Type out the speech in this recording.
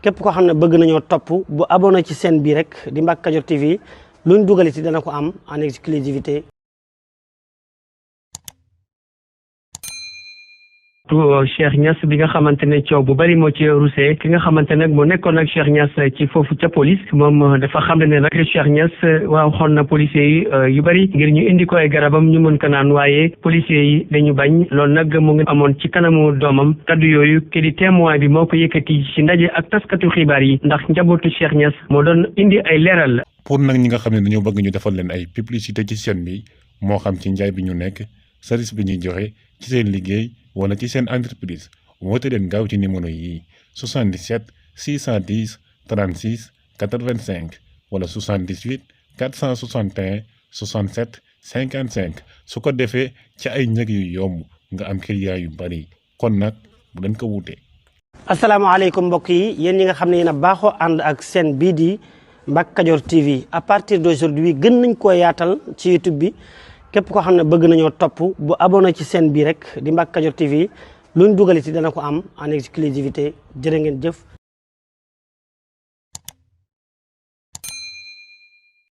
képp koo xam ne bëgg nañoo topp bu abonné ci chaîne bii rek di Mbacke Kadior TV luñ dugaliti dana ko am en exclusivité. Cheikh Niass bi nga xamante ne coow bu bari moo ci rusé ki nga xamante ne moo nekkoon ak Cheikh Niass ci foofu ca police moom dafa xam ne nag Cheikh Niass waaw xool na policiers yi yu bari ngir ñu indi ko ay garabam ñu mën ko naan waaye policiers yi dañu bañ loolu nag mu ngi amoon ci kanamu doomam kaddu yooyu ki di témoin bi moo ko yëkkati ci ndaje ak taskatu xibaar yi ndax njabootu Cheikh Niass moo doon indi ay leeral. pour nag ñi nga xam ne dañoo bëgg ñu defal leen ay publicité ci chaîne bi moo xam ci njaay bi ñu nekk service bi ñuy joxe ci seen liggéey wala ci seen entreprise woote leen gaaw ci numéro yi 77 610 36 85 wala 78 461 67 55 su ko defee ci ay njëg yu yomb nga am client yu bari kon nag bu leen ko wuute. asalaamaaleykum mbokk yi yéen ñi nga xam ne yéen a baaxoo ànd ak chaîne bii di Mbacke Kadior TV à partir d'aujourd'hui gën nañ koo yaatal ci YouTube bi. képp koo xam ne bëgg nañoo topp bu abonné ci chaîne bii rek di Mbacke Kadior TV luñ dugaliti dana ko am en exclusivité jërë ngeen jëf